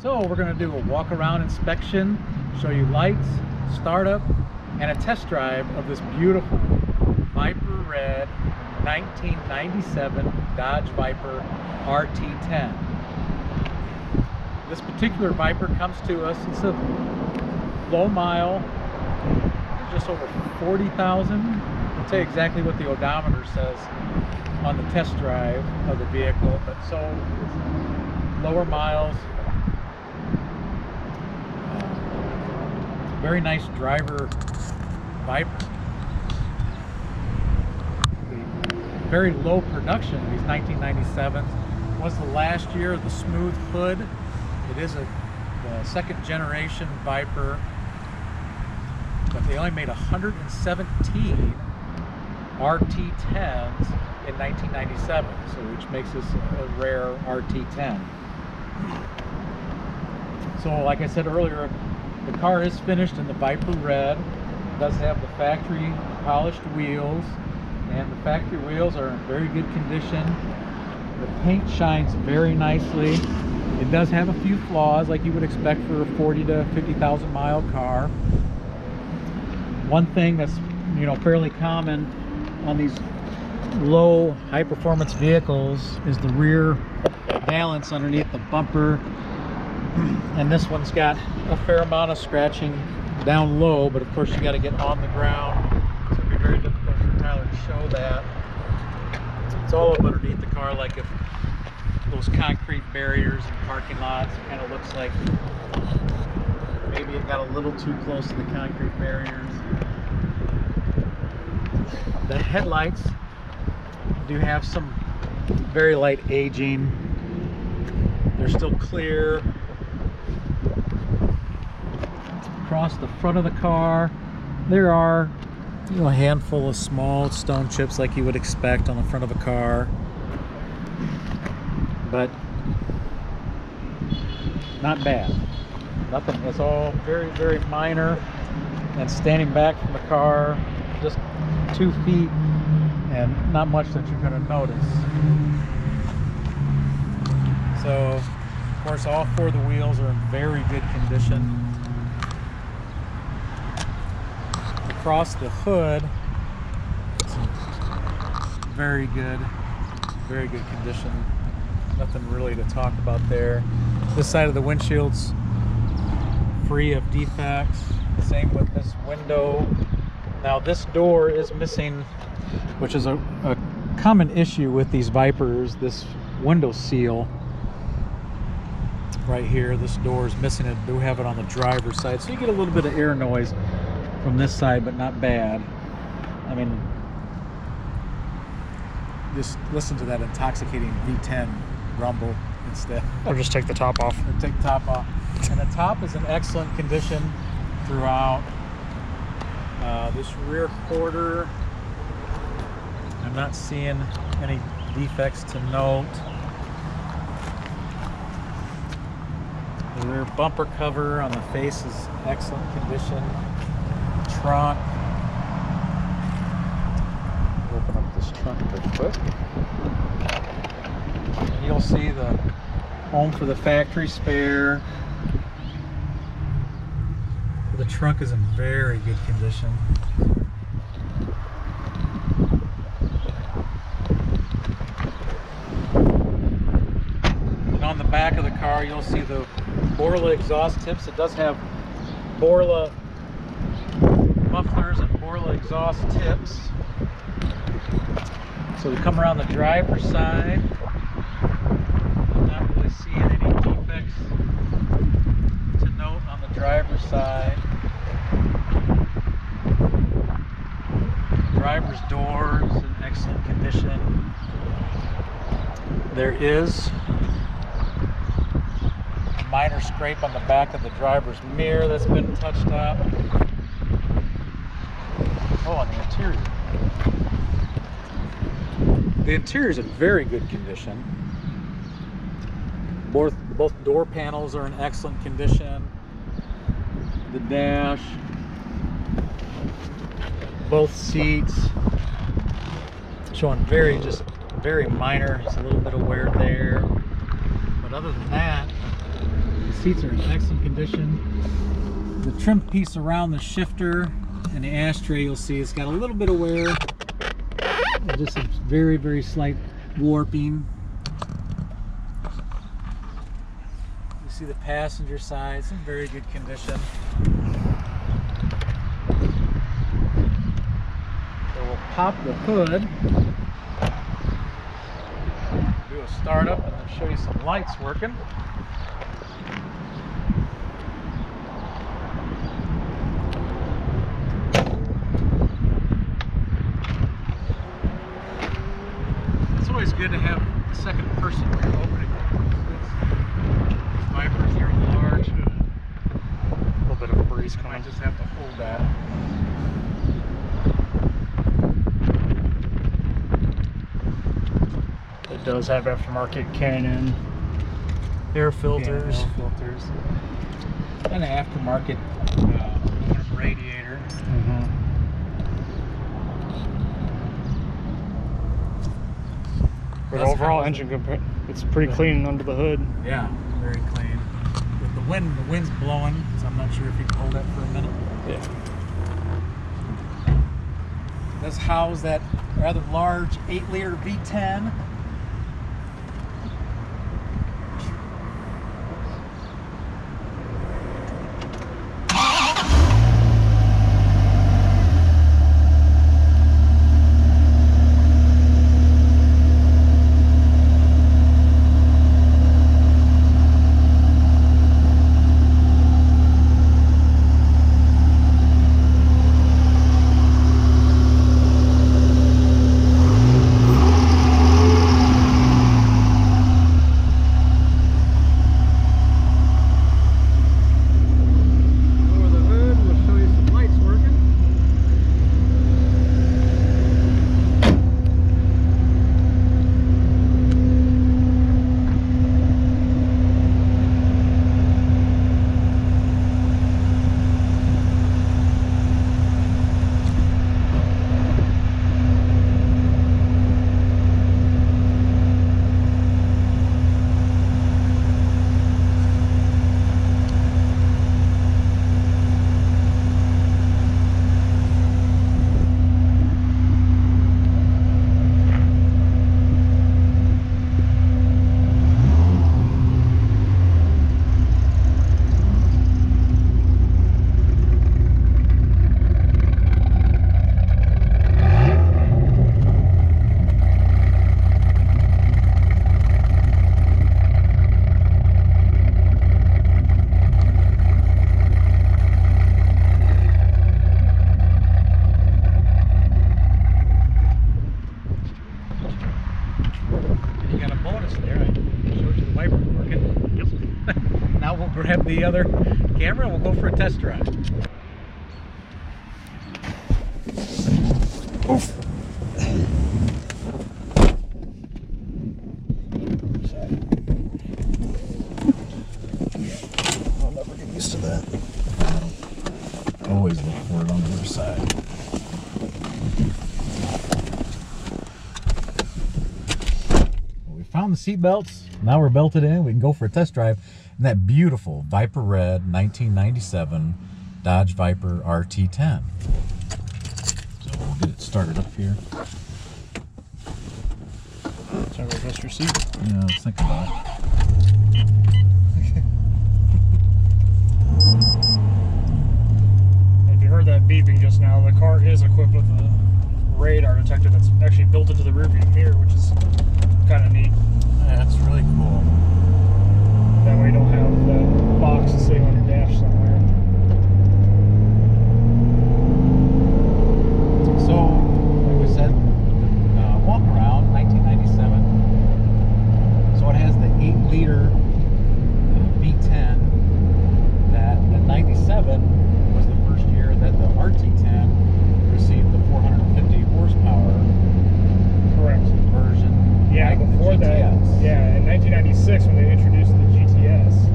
So we're going to do a walk around inspection, show you lights, startup, and a test drive of this beautiful Viper Red 1997 Dodge Viper RT10. This particular Viper comes to us, it's a low mile, just over 40,000. I'll tell you exactly what the odometer says on the test drive of the vehicle, but so lower miles. Very nice driver Viper. Very low production of these 1997s. Was the last year of the smooth hood. It is the second generation Viper, but they only made 117 RT10s in 1997, so which makes this a rare RT10. So like I said earlier, the car is finished in the Viper Red. It does have the factory polished wheels, and the factory wheels are in very good condition. The paint shines very nicely. It does have a few flaws like you would expect for a 40 to 50,000 mile car. One thing that's fairly common on these low high performance vehicles is the rear valance underneath the bumper. And this one's got a fair amount of scratching down low, but of course you got to get on the ground, so it'd be very difficult for Tyler to show that. It's all up underneath the car, like if those concrete barriers in parking lots. It kind of looks like maybe it got a little too close to the concrete barriers. The headlights do have some very light aging. They're still clear. Across the front of the car, there are a handful of small stone chips like you would expect on the front of a car, but not bad. Nothing. It's all very, very minor. And standing back from the car, just 2 feet, and not much that you're going to notice. So, of course, all four of the wheels are in very good condition. Across the hood, it's in very good condition. Nothing really to talk about there. This side of the windshield's free of defects. Same with this window. Now this door is missing, which is a common issue with these Vipers, this window seal. Right here, this door is missing it. Do have it on the driver's side, so you get a little bit of air noise from this side, but not bad. I mean, just listen to that intoxicating V10 rumble instead. Or just take the top off. Or take the top off. And the top is in excellent condition throughout. This rear quarter, I'm not seeing any defects to note. The rear bumper cover on the face is excellent condition. Trunk. Open up this trunk real quick. And you'll see the home for the factory spare. The trunk is in very good condition. And on the back of the car, you'll see the Borla exhaust tips. It does have Borla mufflers and Borla exhaust tips. So we come around the driver's side. I'm not really seeing any defects to note on the driver's side. Driver's door is in excellent condition. There is a minor scrape on the back of the driver's mirror that's been touched up. Oh, on the interior. The interior is in very good condition. Both door panels are in excellent condition. The dash, both seats, showing very minor. It's a little bit of wear there, but other than that, seats are in excellent condition. The trim piece around the shifter and the ashtray, you'll see it's got a little bit of wear. Just a very, very slight warping. You see the passenger side, it's in very good condition. So we'll pop the hood, do a startup, and then show you some lights working. It's always good to have the second person when you're opening. These Vipers are large. A little bit of a breeze I coming. might just have to hold that. It does have aftermarket Canon air filters. Yeah, air filters. And an aftermarket aluminum radiator. But That's overall how engine, it's pretty clean under the hood. Yeah, very clean. With the wind's blowing, so I'm not sure if you can hold that for a minute. Yeah. This houses that rather large 8-liter V10. Grab the other camera and we'll go for a test drive. Oof. I'll never get used to that. Always look for it on the other side. Well, we found the seat belts. Now we're belted in. We can go for a test drive. And that beautiful Viper Red 1997 Dodge Viper RT10. So we'll get it started up here. Sorry, adjust your seat. Yeah, let's think about it. If you heard that beeping just now, the car is equipped with a radar detector that's actually built into the rearview mirror, which is kind of neat. Yeah, that's really cool. That way you don't have that box sitting on your dash somewhere. So, like we said, walk around 1997. So it has the 8-liter V10. That 97 was the first year that the RT10 received the 450 horsepower Correct. version. Yeah, like before the that, GTS. yeah, in 1996 when they introduced the GTS,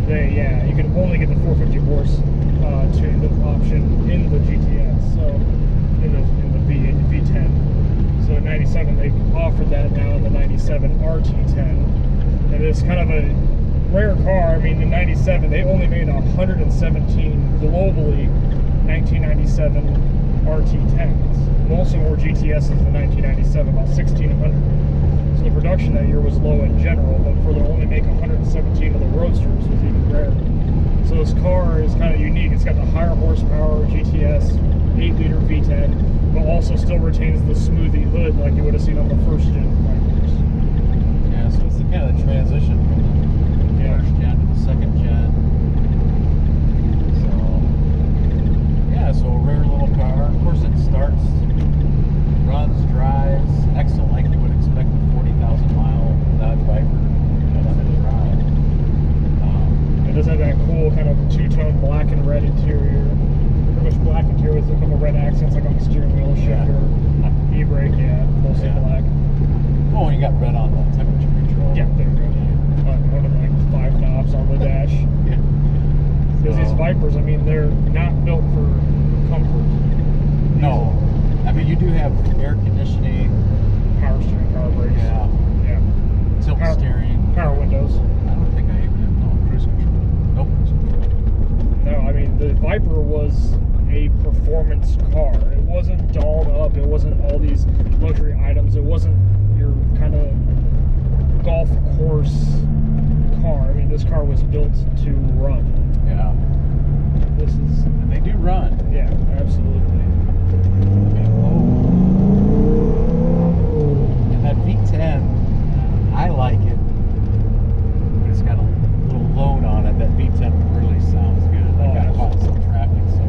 you could only get the 450 horse tuned option in the GTS, so in the V10. So in 97 they offered that now in the 97 RT10, and it's kind of a rare car. I mean, in '97 they only made 117 globally 1997 RT10s. Most of them were GTSs in 1997, about 1,600. So the production that year was low in general, but for them to only make 117 of the Roadsters was even rare. So this car is kind of unique. It's got the higher horsepower GTS 8-liter V10, but also still retains the smoothie hood like you would have seen on the first gen Vipers. Yeah, so it's the kind of transition from the first gen to the second gen. So, yeah, so a rare little car. Of course, it starts, runs, drives, excellent like you would expect a 40,000 mile Dodge Viper to drive. It does have that cool kind of two-tone black and red interior. Pretty much black interior with a couple red accents like on the steering wheel, shifter, e-brake, mostly black. Oh, and you got red on the temperature control. Yeah, there you go. One of the, like 5 knobs on the dash. Yeah. Because these Vipers, I mean, they're not built for comfort. No. I mean, you do have air conditioning. Power steering, power brakes. Yeah. Tilt steering. Power windows. I don't think I even have cruise control. No cruise control. No, I mean, the Viper was a performance car. It wasn't dolled up. It wasn't all these luxury items. It wasn't your kind of golf course car. I mean, this car was built to run. Yeah. This is... And they do run. Yeah, absolutely. And that V10, I like it. But it's got a little load on it. That V10 really sounds good. I got caught in some traffic, so.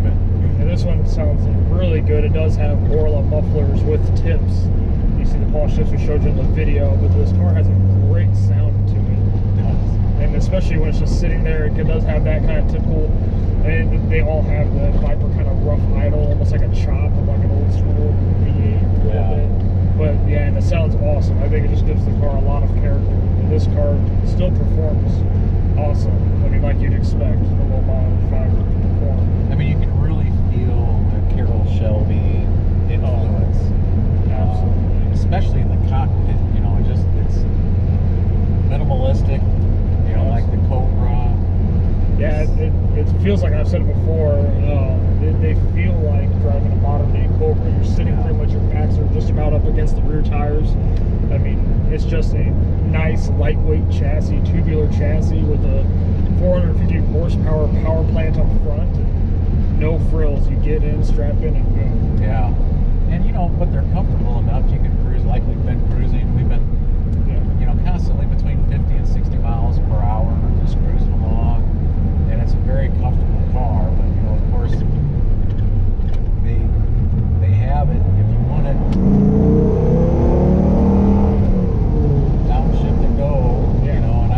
But. And this one sounds really good. It does have Borla mufflers with tips. You see the polished tips we showed you in the video, but this car has a great sound to it. It does. And especially when it's just sitting there, it does have that kind of typical, and they all have the Viper kind of rough idle, almost like a chop of like an old school V8 a little bit. But yeah, and it sounds awesome. I think it just gives the car a lot of character. And this car still performs awesome. I mean, like you'd expect a low model Viper to perform. I mean, you can really feel the Carroll Shelby influence. Absolutely. Especially in the cockpit, you know, it's minimalistic, you know, like the Cobra. Yeah, it feels like I've said it before. They feel like driving a modern day Cobra. You're sitting pretty much, your backs are just about up against the rear tires. I mean, it's just a nice lightweight chassis, tubular chassis with a 450 horsepower power plant up front. And no frills. You get in, strap in, and go. Yeah. And you know, but they're comfortable enough. You can cruise like we've been cruising. We've been, you know, constantly between 50 and 60 miles per hour, just cruising along. And it's a very comfortable car. But you know, of course, they have it. If you want it, downshift and go. You know, and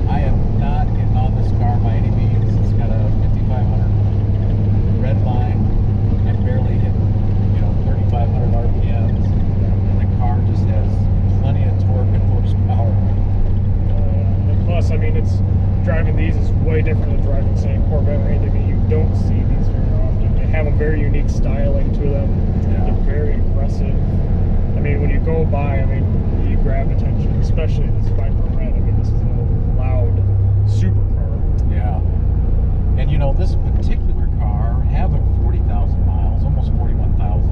I am not getting on this car by any means. It's got a 5,500 red line. I'm barely hitting, you know, 3,500 RPMs, and the car just has plenty of torque and horsepower. And plus, I mean, it's driving these is way different than driving, say, a Corvette or anything. I mean, you don't see these very often. They have a very unique styling to them. They're very aggressive. I mean, when you go by, I mean, you grab attention, especially this Viper Red. I mean, this is a loud supercar. Yeah. And you know, this particular car, having 40,000 miles, almost 41,000,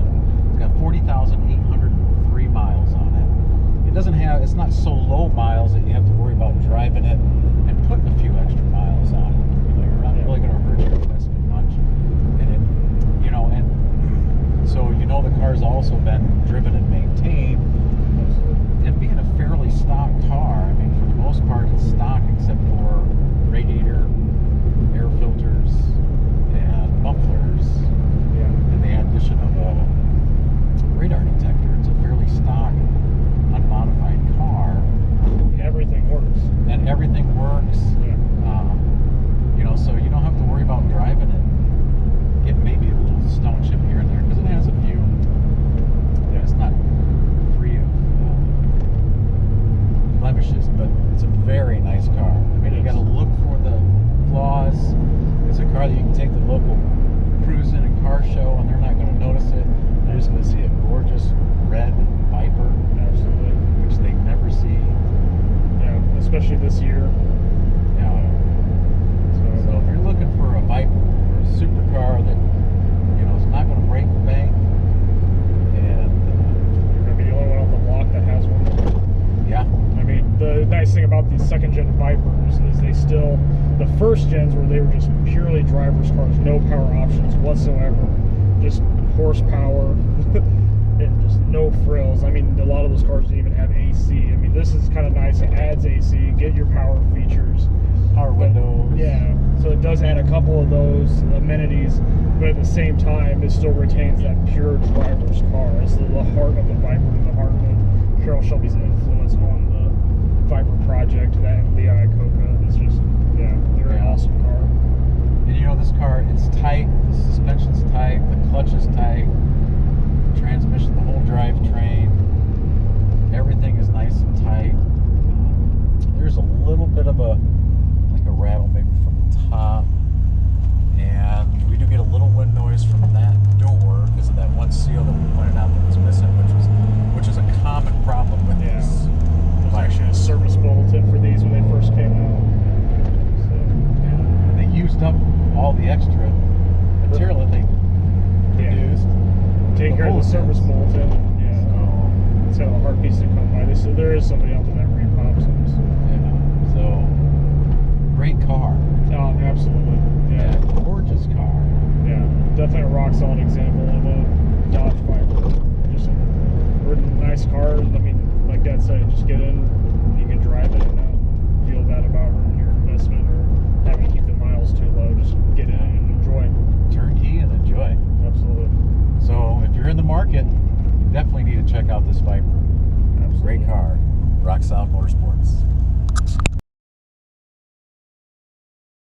it's got 40,803 miles on it. It doesn't have, it's not so low miles that you have to worry about driving it and putting a few extra miles on it. You know, you're not really going to hurt your investment much. And it, you know, and so you know the car's also been driven and maintained. And being a fairly stock car, I mean, especially this year. Yeah. So if you're looking for a Viper or a supercar that, you know, is not going to break the bank, and You're gonna be the only one on the block that has one. yeah, I mean, the nice thing about these second-gen Vipers is they still, the first gens where they were just purely driver's cars, no power options whatsoever, just horsepower, and just no frills. I mean, a lot of those cars didn't even have AC. I mean, this is kind of nice. It adds AC, get your power features. power windows. Yeah, so it does add a couple of those amenities, but at the same time, it still retains that pure driver's car. It's the heart of the Viper and the heart of Carroll Shelby's influence on the Viper project, that and the Iacocca. It's just, yeah, they're an awesome car. And you know, this car, it's tight, the suspension's tight, the clutch is tight, transmission, the whole drivetrain, everything is nice and tight. There's a little bit of a rattle maybe from the top, and we do get a little wind noise from that door because of that one seal that we pointed out that was missing, which is a common problem with Yeah. this. There's actually a service bulletin for these when they first came out. So, Yeah. And they used up all the extra material that they produced. take care of the service bulletin. Yeah. So, It's kind of a hard piece to come by. So there is somebody out there that repops them. So. yeah. So great car. Oh, absolutely. Yeah. Gorgeous car. Yeah. Definitely a rock solid example of a Dodge Viper. Just a nice car. I mean, like Dad said, just get in, you can drive it and not feel bad about hurting your investment or having to keep the miles too low. Just get in and enjoy. Turnkey and enjoy. Absolutely. So if you're in the market, you definitely need to check out this Viper. Absolutely. Great car. Rock Solid Motorsports.